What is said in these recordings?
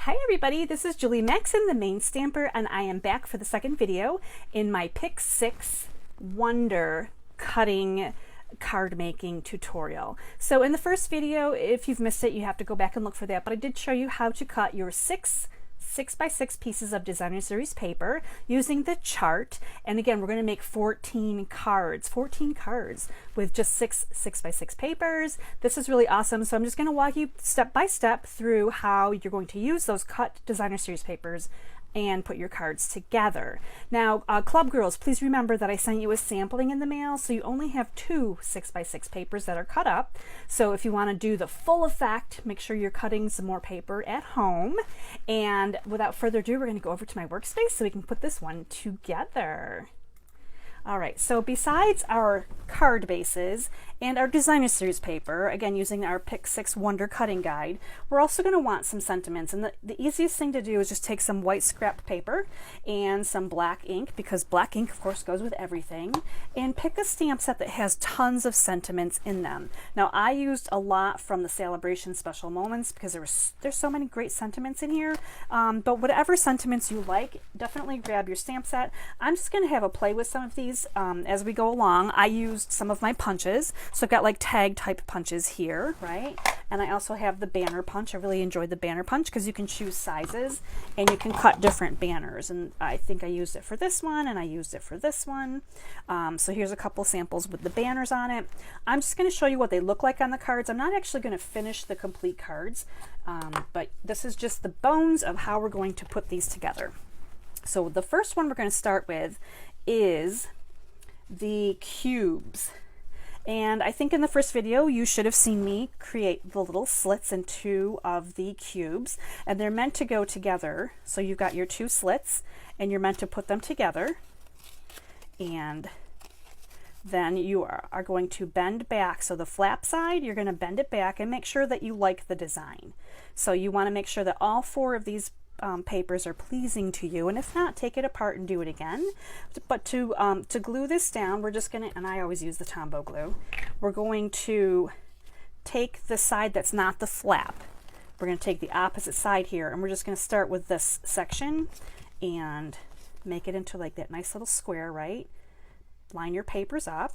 Hi everybody, this is Julie Maxon, the Maine Stamper, and I am back for the second video in my Pick 6 Wonder cutting card making tutorial. So in the first video, if you've missed it, you have to go back and look for that, but I did show you how to cut your 6x6 pieces of designer series paper using the chart. And again, we're going to make 14 cards with just 6x6 papers. This is really awesome. So I'm just going to walk you step by step through how you're going to use those cut designer series papers and put your cards together. Now, Club Girls, please remember that I sent you a sampling in the mail, so you only have 2 6x6 papers that are cut up. So if you want to do the full effect, make sure you're cutting some more paper at home. And without further ado, we're going to go over to my workspace so we can put this one together. All right, so besides our card bases and our designer series paper, again using our Pick 6 Wonder cutting guide, we're also going to want some sentiments. And the easiest thing to do is just take some white scrap paper and some black ink, because black ink of course goes with everything, and pick a stamp set that has tons of sentiments in them. Now I used a lot from the Celebration Special Moments because there's so many great sentiments in here, but whatever sentiments you like, definitely grab your stamp set. I'm just going to have a play with some of these as we go along. I used some of my punches, so I've got like tag type punches here, right? And I also have the banner punch. I really enjoyed the banner punch because you can choose sizes and you can cut different banners, and I think I used it for this one and I used it for this one. So here's a couple samples with the banners on it. I'm just going to show you what they look like on the cards. I'm not actually going to finish the complete cards, but this is just the bones of how we're going to put these together. So the first one we're going to start with is the cubes. And I think in the first video you should have seen me create the little slits in 2 of the cubes, and they're meant to go together. So you've got your 2 slits and you're meant to put them together, and then you are going to bend back. So the flap side, you're going to bend it back and make sure that you like the design. So you want to make sure that all 4 of these papers are pleasing to you, and if not, take it apart and do it again. But to glue this down, we're just gonna, and I always use the Tombow glue, we're going to take the side that's not the flap. We're going to take the opposite side here, and we're just going to start with this section and make it into like that nice little square, right? Line your papers up.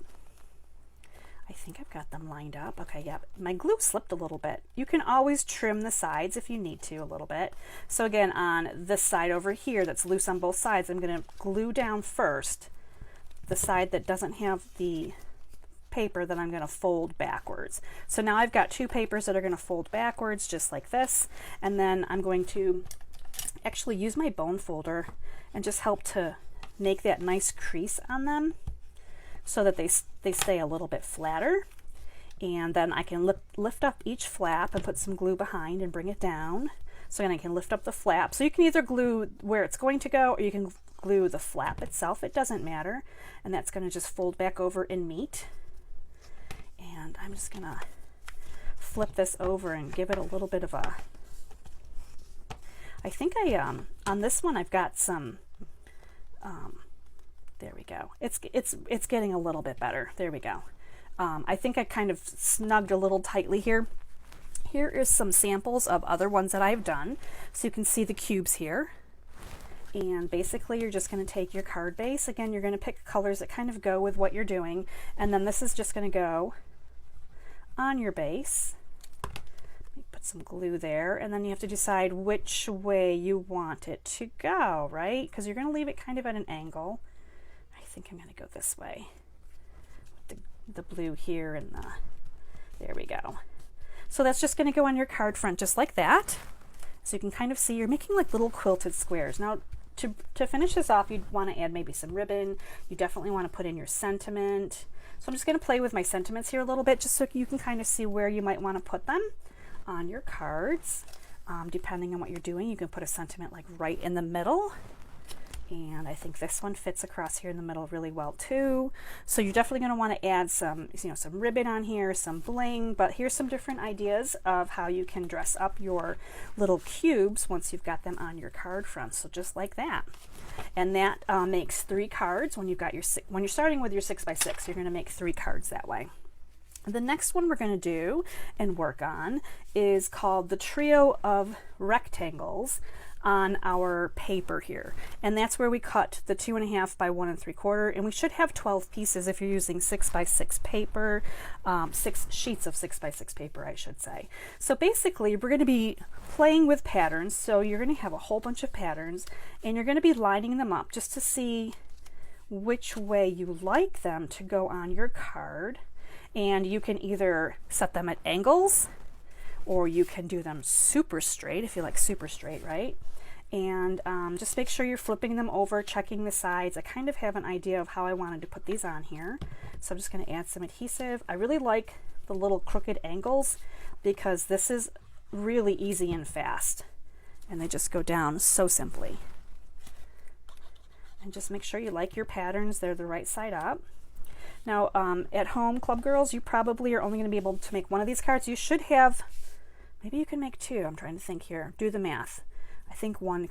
I think I've got them lined up. Okay, yeah, my glue slipped a little bit. You can always trim the sides if you need to a little bit. So again, on this side over here that's loose on both sides, I'm going to glue down first the side that doesn't have the paper that I'm going to fold backwards. So now I've got 2 papers that are going to fold backwards just like this, and then I'm going to actually use my bone folder and just help to make that nice crease on them, so that they stay a little bit flatter. And then I can lift up each flap and put some glue behind and bring it down. So then I can lift up the flap. So you can either glue where it's going to go, or you can glue the flap itself. It doesn't matter. And that's going to just fold back over and meet. And I'm just going to flip this over and give it a little bit of a, I think on this one I've got some, there we go. It's getting a little bit better. There we go. I think I kind of snugged a little tightly here. Here is some samples of other ones that I've done. So you can see the cubes here. And basically you're just going to take your card base. Again, you're going to pick colors that kind of go with what you're doing. And then this is just going to go on your base. Put some glue there, and then you have to decide which way you want it to go, right? Because you're going to leave it kind of at an angle. I think I'm going to go this way with the blue here, and there we go. So that's just going to go on your card front just like that. So you can kind of see you're making like little quilted squares. Now to finish this off, you'd want to add maybe some ribbon. You definitely want to put in your sentiment. So I'm just going to play with my sentiments here a little bit just so you can kind of see where you might want to put them on your cards. Depending on what you're doing, you can put a sentiment like right in the middle. And I think this one fits across here in the middle really well too. So you're definitely going to want to add some, some ribbon on here, some bling, but here's some different ideas of how you can dress up your little cubes once you've got them on your card front. So just like that. And that makes 3 cards when you've got your, when you're starting with your 6x6, you're going to make 3 cards that way. The next one we're going to do and work on is called the trio of rectangles on our paper here, and that's where we cut the 2.5 by 1 3/4, and we should have 12 pieces if you're using 6 by 6 paper, 6 sheets of 6 by 6 paper, I should say. So basically we're going to be playing with patterns, so you're going to have a whole bunch of patterns and you're going to be lining them up just to see which way you like them to go on your card. And you can either set them at angles, or you can do them super straight if you like super straight, right? And just make sure you're flipping them over, checking the sides. I kind of have an idea of how I wanted to put these on here, so I'm just going to add some adhesive. I really like the little crooked angles because this is really easy and fast, and they just go down so simply. And just make sure you like your patterns, they're the right side up. Now, at home, Club Girls, you probably are only going to be able to make one of these cards. You should have, maybe you can make two. I'm trying to think here. Do the math. I think one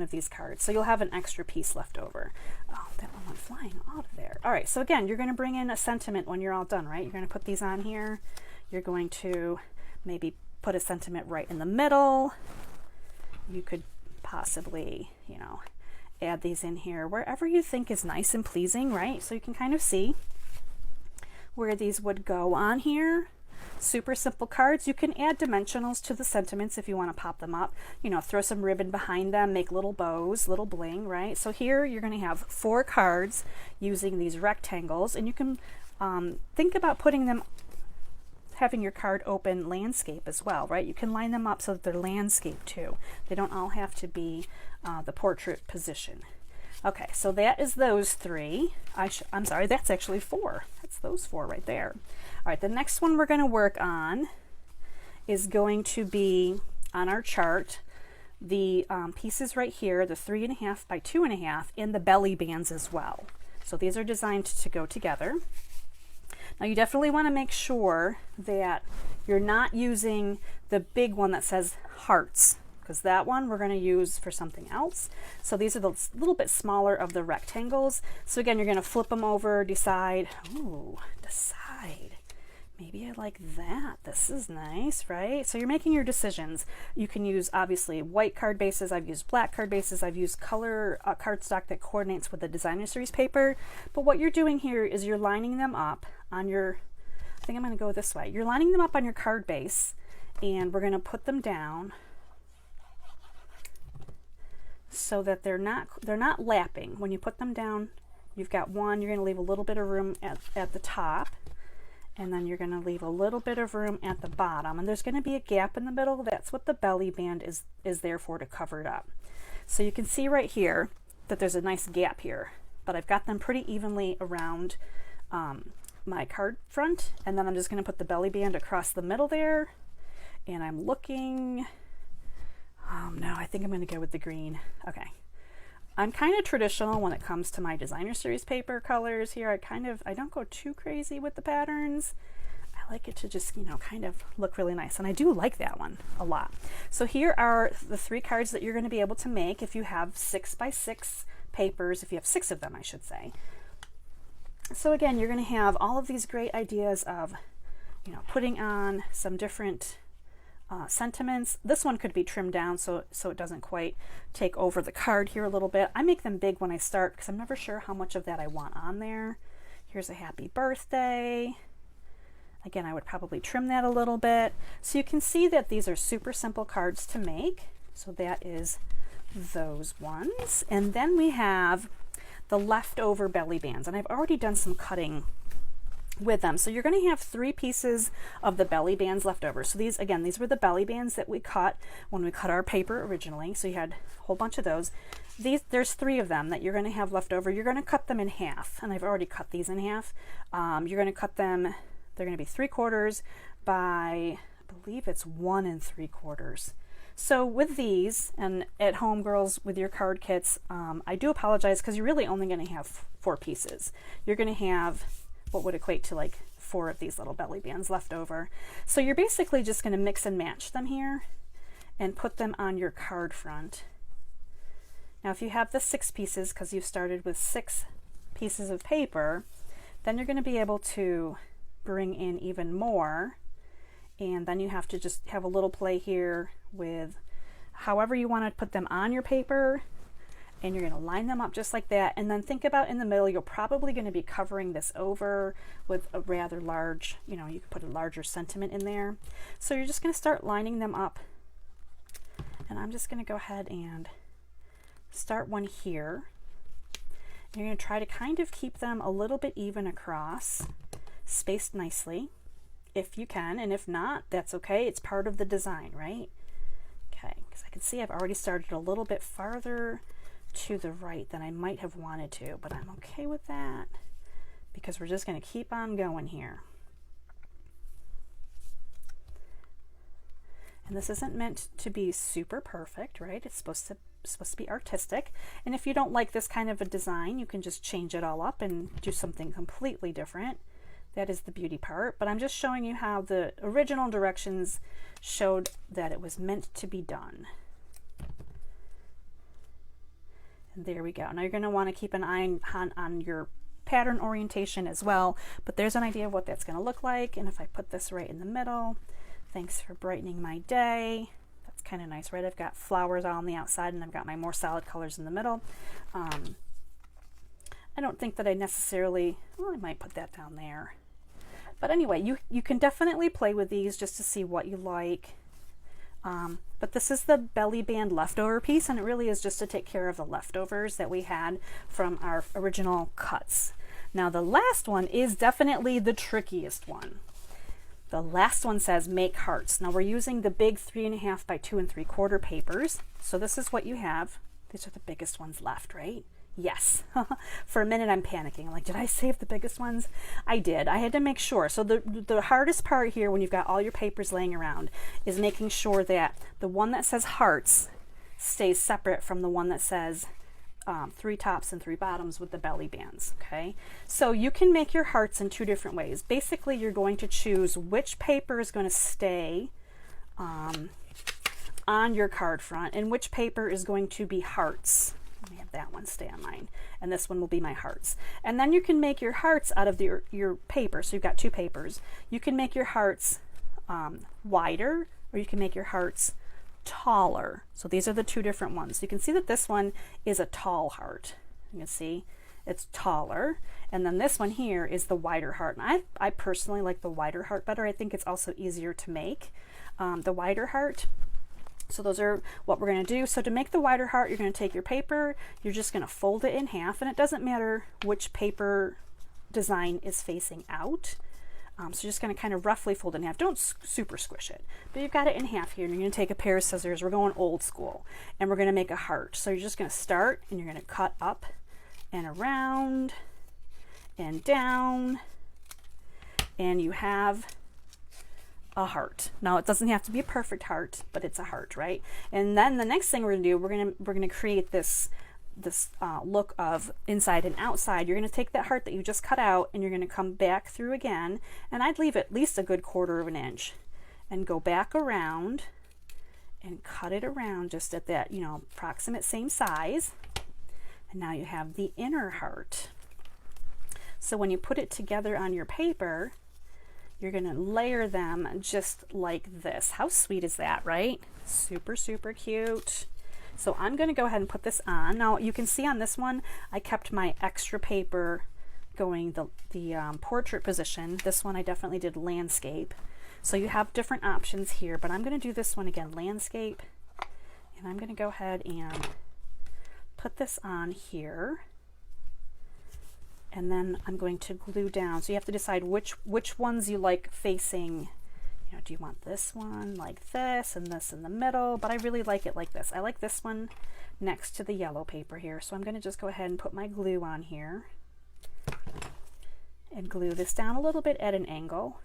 of these cards. So you'll have an extra piece left over. Oh, that one went flying out of there. All right, so again, you're going to bring in a sentiment when you're all done, right? You're going to put these on here. You're going to maybe put a sentiment right in the middle. You could possibly, you know, add these in here wherever you think is nice and pleasing, right? So you can kind of see where these would go on here. Super simple cards. You can add dimensionals to the sentiments if you want to pop them up, you know, throw some ribbon behind them, make little bows, little bling, right? So here you're going to have 4 cards using these rectangles, and you can think about putting them, having your card open landscape as well, right? You can line them up so that they're landscape too. They don't all have to be the portrait position. Okay, so that is those 3. I'm sorry, that's actually 4. That's those 4 right there. All right, the next one we're going to work on is going to be on our chart, the pieces right here, the 3.5 by 2.5, and the belly bands as well. So these are designed to go together. Now you definitely want to make sure that you're not using the big one that says hearts, because that one we're going to use for something else. So these are the little bit smaller of the rectangles. So again, you're going to flip them over, decide, maybe I like that. This is nice, right? So you're making your decisions. You can use obviously white card bases. I've used black card bases. I've used color cardstock that coordinates with the Designer Series paper. But what you're doing here is you're lining them up on your, I think I'm going to go this way. You're lining them up on your card base, and we're going to put them down so that they're not lapping. When you put them down, you've got one, you're going to leave a little bit of room at the top, and then you're going to leave a little bit of room at the bottom, and there's going to be a gap in the middle. That's what the belly band is there for, to cover it up. So you can see right here that there's a nice gap here, but I've got them pretty evenly around my card front, and then I'm just going to put the belly band across the middle there, and I'm looking. No, I think I'm going to go with the green. Okay. I'm kind of traditional when it comes to my Designer Series paper colors here. I don't go too crazy with the patterns. I like it to just, you know, kind of look really nice. And I do like that one a lot. So here are the 3 cards that you're going to be able to make if you have 6 by 6 papers, if you have 6 of them, I should say. So again, you're going to have all of these great ideas of, you know, putting on some different sentiments. This one could be trimmed down so it doesn't quite take over the card here a little bit. I make them big when I start because I'm never sure how much of that I want on there. Here's a happy birthday. Again, I would probably trim that a little bit. So you can see that these are super simple cards to make. So that is those ones. And then we have the leftover belly bands, and I've already done some cutting with them. So you're going to have 3 pieces of the belly bands left over. So these, again, these were the belly bands that we cut when we cut our paper originally. So you had a whole bunch of those. There's 3 of them that you're going to have left over. You're going to cut them in half, and I've already cut these in half. You're going to cut them, they're going to be 3/4 by, I believe it's 1 3/4. So with these, and at home, girls, with your card kits, I do apologize because you're really only going to have 4 pieces. You're going to have what would equate to like 4 of these little belly bands left over. So you're basically just going to mix and match them here and put them on your card front. Now if you have the 6 pieces, because you've started with 6 pieces of paper, then you're going to be able to tapering in even more. And then you have to just have a little play here with however you want to put them on your paper. And you're going to line them up just like that. And then think about in the middle, you're probably going to be covering this over with a rather large, you know, you could put a larger sentiment in there. So you're just going to start lining them up. And I'm just going to go ahead and start one here. And you're going to try to kind of keep them a little bit even across, spaced nicely, if you can. And if not, that's okay. It's part of the design, right? Okay, because I can see I've already started a little bit farther to the right than I might have wanted to, but I'm okay with that because we're just going to keep on going here. And this isn't meant to be super perfect, right? It's supposed to be artistic. And if you don't like this kind of a design, you can just change it all up and do something completely different. That is the beauty part. But I'm just showing you how the original directions showed that it was meant to be done. And there we go. Now you're going to want to keep an eye on your pattern orientation as well, but there's an idea of what that's going to look like. And if I put this right in the middle, thanks for brightening my day. That's kind of nice, right? I've got flowers on the outside and I've got my more solid colors in the middle. I don't think that I necessarily, well, I might put that down there. But anyway, you can definitely play with these just to see what you like. But this is the belly band leftover piece, and it really is just to take care of the leftovers that we had from our original cuts. Now the last one is definitely the trickiest one. The last one says make hearts. Now we're using the big 3.5 by 2 3/4 papers. So this is what you have. These are the biggest ones left, right? Yes. For a minute I'm panicking. I'm like, did I save the biggest ones? I did. I had to make sure. So the hardest part here when you've got all your papers laying around is making sure that the one that says hearts stays separate from the one that says 3 tops and 3 bottoms with the belly bands. Okay, so you can make your hearts in 2 different ways. Basically, you're going to choose which paper is going to stay on your card front and which paper is going to be hearts. Let me have that one stay on mine, and this one will be my hearts. And then you can make your hearts out of your paper. So you've got 2 papers. You can make your hearts wider, or you can make your hearts taller. So these are the 2 different ones. You can see that this one is a tall heart. You can see it's taller, and then this one here is the wider heart. And I personally like the wider heart better. I think it's also easier to make the wider heart. So those are what we're going to do. So to make the wider heart, you're going to take your paper, you're just going to fold it in half, and it doesn't matter which paper design is facing out. So you're just going to kind of roughly fold it in half. Don't super squish it, but you've got it in half here, and you're going to take a pair of scissors. We're going old school, and we're going to make a heart. So you're just going to start, and you're going to cut up and around and down, and you have a heart. Now it doesn't have to be a perfect heart, but it's a heart, right? And then the next thing we're going to do, we're going to create this look of inside and outside. You're going to take that heart that you just cut out, and you're going to come back through again, and I'd leave at least a good 1/4 of an inch and go back around and cut it around just at that, you know, approximate same size. And now you have the inner heart. So when you put it together on your paper, you're going to layer them just like this. How sweet is that, right? Super, super cute. So I'm going to go ahead and put this on. Now you can see on this one, I kept my extra paper going the portrait position. This one I definitely did landscape. So you have different options here, but I'm going to do this one again, landscape. And I'm going to go ahead and put this on here. And then I'm going to glue down. So you have to decide which ones you like facing. You know, do you want this one like this and this in the middle? But I really like it like this. I like this one next to the yellow paper here. So I'm going to just go ahead and put my glue on here and glue this down a little bit at an angle.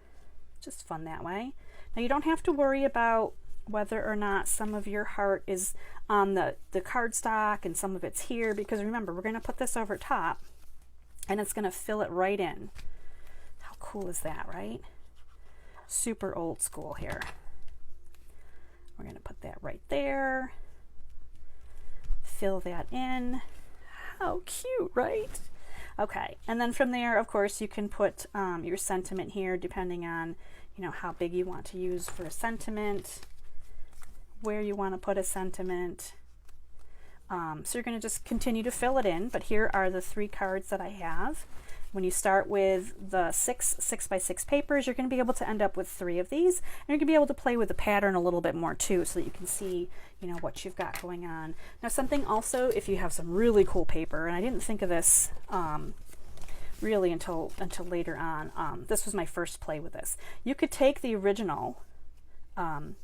Just fun that way. Now you don't have to worry about whether or not some of your heart is on the cardstock and some of it's here, because remember, we're going to put this over top and it's going to fill it right in. How cool is that, right? Super old school here. We're going to put that right there. Fill that in. How cute, right? Okay, and then from there, of course, you can put your sentiment here depending on, you know, how big you want to use for a sentiment, where you want to put a sentiment. So you're going to just continue to fill it in, but here are the 3 cards that I have. When you start with the 6 6x6 papers, you're going to be able to end up with 3 of these, and you're going to be able to play with the pattern a little bit more too, so that you can see, you know, what you've got going on. Now, something also, if you have some really cool paper, and I didn't think of this really until later on, this was my first play with this. You could take the original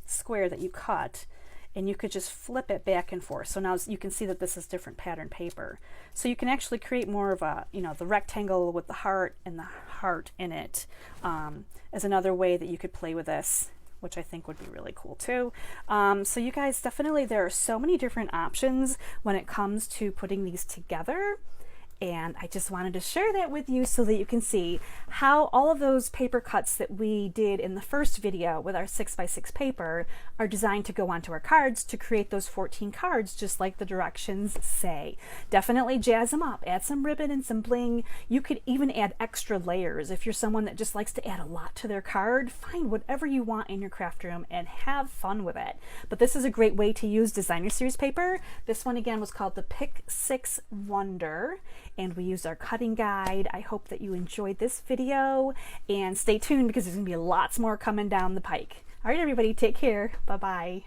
square that you cut, and you could just flip it back and forth. So now you can see that this is different pattern paper. So you can actually create more of a, you know, the rectangle with the heart and the heart in it as another way that you could play with this, which I think would be really cool too. So you guys, definitely there are so many different options when it comes to putting these together. And I just wanted to share that with you so that you can see how all of those paper cuts that we did in the first video with our 6x6 paper are designed to go onto our cards to create those 14 cards, just like the directions say. Definitely jazz them up, add some ribbon and some bling. You could even add extra layers. If you're someone that just likes to add a lot to their card, find whatever you want in your craft room and have fun with it. But this is a great way to use designer series paper. This one again was called the Pick 6 Wonder, and we used our cutting guide. I hope that you enjoyed this video, and stay tuned because there's going to be lots more coming down the pike. All right, everybody, take care. Bye-bye.